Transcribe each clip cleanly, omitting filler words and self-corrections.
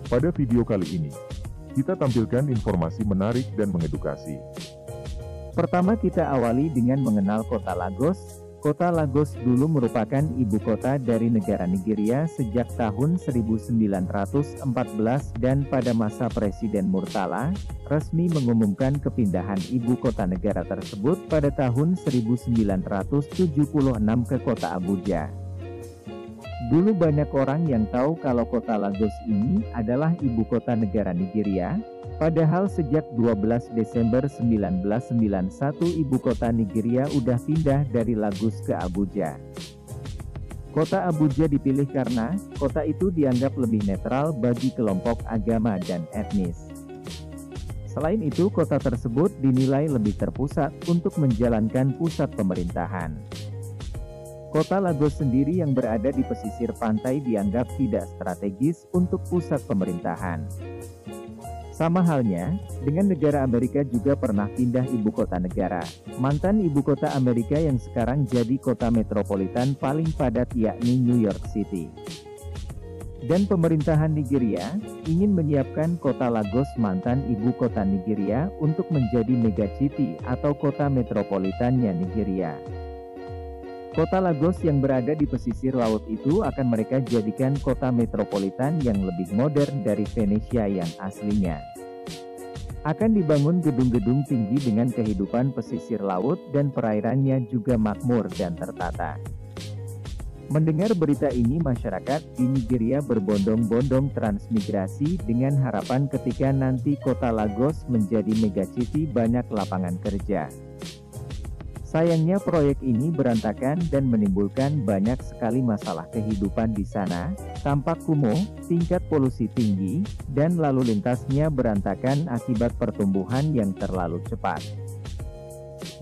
Pada video kali ini, kita tampilkan informasi menarik dan mengedukasi. Pertama kita awali dengan mengenal kota Lagos. Kota Lagos dulu merupakan ibu kota dari negara Nigeria sejak tahun 1914 dan pada masa Presiden Murtala, resmi mengumumkan kepindahan ibu kota negara tersebut pada tahun 1976 ke kota Abuja. Dulu banyak orang yang tahu kalau kota Lagos ini adalah ibu kota negara Nigeria, padahal sejak 12 Desember 1991 ibu kota Nigeria udah pindah dari Lagos ke Abuja. Kota Abuja dipilih karena kota itu dianggap lebih netral bagi kelompok agama dan etnis. Selain itu, kota tersebut dinilai lebih terpusat untuk menjalankan pusat pemerintahan. Kota Lagos sendiri yang berada di pesisir pantai dianggap tidak strategis untuk pusat pemerintahan. Sama halnya, dengan negara Amerika juga pernah pindah ibu kota negara. Mantan ibu kota Amerika yang sekarang jadi kota metropolitan paling padat yakni New York City. Dan pemerintahan Nigeria ingin menyiapkan kota Lagos mantan ibu kota Nigeria untuk menjadi megacity atau kota metropolitannya Nigeria. Kota Lagos yang berada di pesisir laut itu akan mereka jadikan kota metropolitan yang lebih modern dari Venesia yang aslinya. Akan dibangun gedung-gedung tinggi dengan kehidupan pesisir laut dan perairannya juga makmur dan tertata. Mendengar berita ini, masyarakat di Nigeria berbondong-bondong transmigrasi dengan harapan ketika nanti kota Lagos menjadi megacity banyak lapangan kerja. Sayangnya proyek ini berantakan dan menimbulkan banyak sekali masalah kehidupan di sana, tampak kumuh, tingkat polusi tinggi, dan lalu lintasnya berantakan akibat pertumbuhan yang terlalu cepat.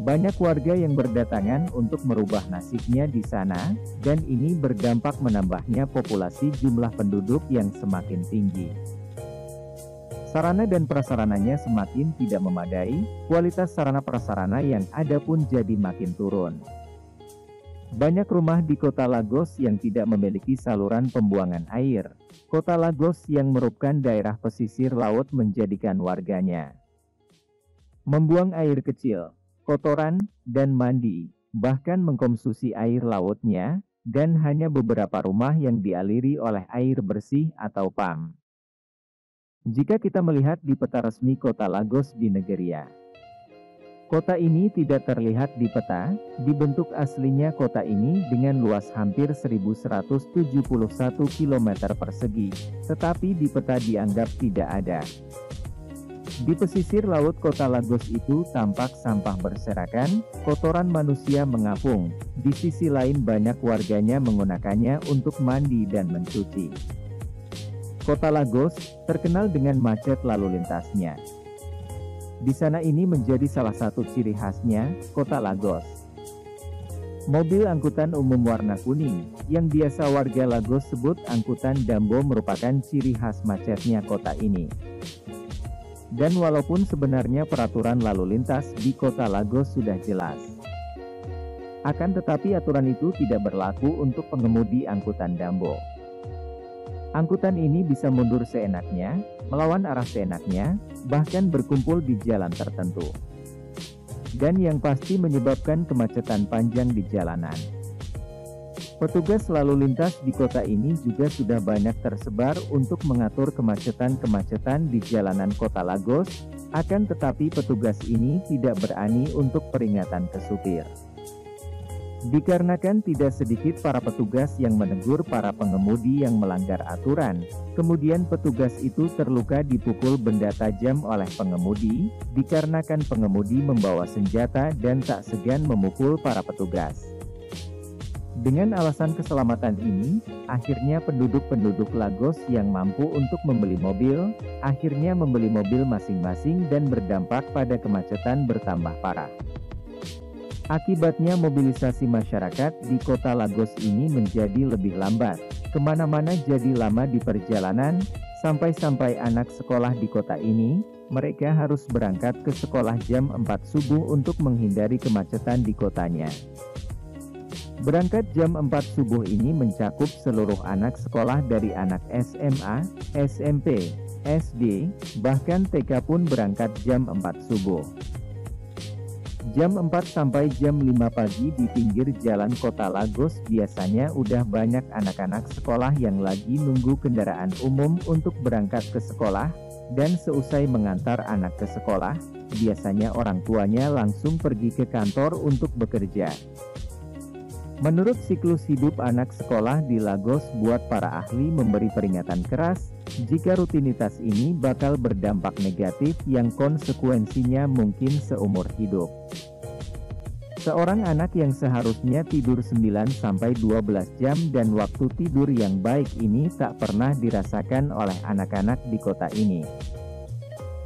Banyak warga yang berdatangan untuk merubah nasibnya di sana, dan ini berdampak menambahnya populasi jumlah penduduk yang semakin tinggi. Sarana dan prasarananya semakin tidak memadai, kualitas sarana prasarana yang ada pun jadi makin turun. Banyak rumah di kota Lagos yang tidak memiliki saluran pembuangan air. Kota Lagos yang merupakan daerah pesisir laut menjadikan warganya membuang air kecil, kotoran, dan mandi, bahkan mengkonsumsi air lautnya, dan hanya beberapa rumah yang dialiri oleh air bersih atau PAM. Jika kita melihat di peta resmi kota Lagos di Nigeria, kota ini tidak terlihat di peta. Dibentuk aslinya kota ini dengan luas hampir 1171 km persegi, tetapi di peta dianggap tidak ada. Di pesisir laut kota Lagos itu tampak sampah berserakan, kotoran manusia mengapung. Di sisi lain banyak warganya menggunakannya untuk mandi dan mencuci. Kota Lagos terkenal dengan macet lalu lintasnya. Di sana ini menjadi salah satu ciri khasnya, kota Lagos. Mobil angkutan umum warna kuning, yang biasa warga Lagos sebut angkutan Dambo merupakan ciri khas macetnya kota ini. Dan walaupun sebenarnya peraturan lalu lintas di kota Lagos sudah jelas, akan tetapi aturan itu tidak berlaku untuk pengemudi angkutan Dambo. Angkutan ini bisa mundur seenaknya, melawan arah seenaknya, bahkan berkumpul di jalan tertentu. Dan yang pasti menyebabkan kemacetan panjang di jalanan. Petugas lalu lintas di kota ini juga sudah banyak tersebar untuk mengatur kemacetan-kemacetan di jalanan kota Lagos, akan tetapi petugas ini tidak berani untuk peringatan ke supir. Dikarenakan tidak sedikit para petugas yang menegur para pengemudi yang melanggar aturan, kemudian petugas itu terluka dipukul benda tajam oleh pengemudi, dikarenakan pengemudi membawa senjata dan tak segan memukul para petugas. Dengan alasan keselamatan ini, akhirnya penduduk-penduduk Lagos yang mampu untuk membeli mobil, akhirnya membeli mobil masing-masing dan berdampak pada kemacetan bertambah parah. Akibatnya mobilisasi masyarakat di kota Lagos ini menjadi lebih lambat, kemana-mana jadi lama di perjalanan, sampai-sampai anak sekolah di kota ini, mereka harus berangkat ke sekolah jam 4 subuh untuk menghindari kemacetan di kotanya. Berangkat jam 4 subuh ini mencakup seluruh anak sekolah dari anak SMA, SMP, SD, bahkan TK pun berangkat jam 4 subuh. Jam 4 sampai jam 5 pagi di pinggir jalan kota Lagos biasanya udah banyak anak-anak sekolah yang lagi nunggu kendaraan umum untuk berangkat ke sekolah, dan seusai mengantar anak ke sekolah, biasanya orang tuanya langsung pergi ke kantor untuk bekerja. Menurut siklus hidup anak sekolah di Lagos, buat para ahli memberi peringatan keras, jika rutinitas ini bakal berdampak negatif yang konsekuensinya mungkin seumur hidup. Seorang anak yang seharusnya tidur 9-12 jam dan waktu tidur yang baik ini tak pernah dirasakan oleh anak-anak di kota ini.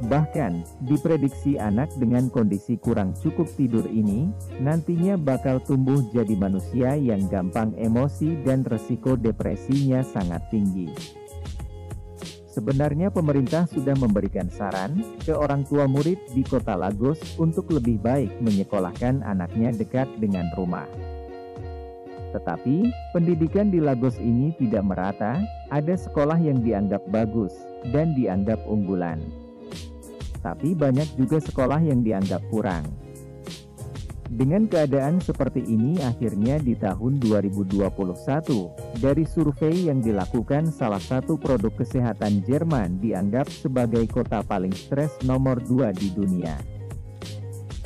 Bahkan, diprediksi anak dengan kondisi kurang cukup tidur ini, nantinya bakal tumbuh jadi manusia yang gampang emosi dan resiko depresinya sangat tinggi. Sebenarnya pemerintah sudah memberikan saran ke orang tua murid di kota Lagos untuk lebih baik menyekolahkan anaknya dekat dengan rumah. Tetapi, pendidikan di Lagos ini tidak merata, ada sekolah yang dianggap bagus dan dianggap unggulan. Tapi banyak juga sekolah yang dianggap kurang. Dengan keadaan seperti ini akhirnya di tahun 2021, dari survei yang dilakukan salah satu produk kesehatan Jerman dianggap sebagai kota paling stres nomor 2 di dunia.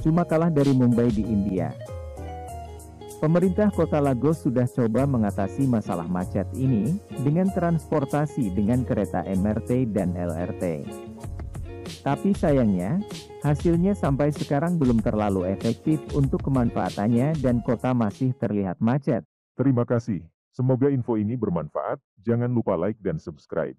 Cuma kalah dari Mumbai di India. Pemerintah kota Lagos sudah coba mengatasi masalah macet ini dengan transportasi dengan kereta MRT dan LRT. Tapi sayangnya, hasilnya sampai sekarang belum terlalu efektif untuk kemanfaatannya dan kota masih terlihat macet. Terima kasih. Semoga info ini bermanfaat. Jangan lupa like dan subscribe.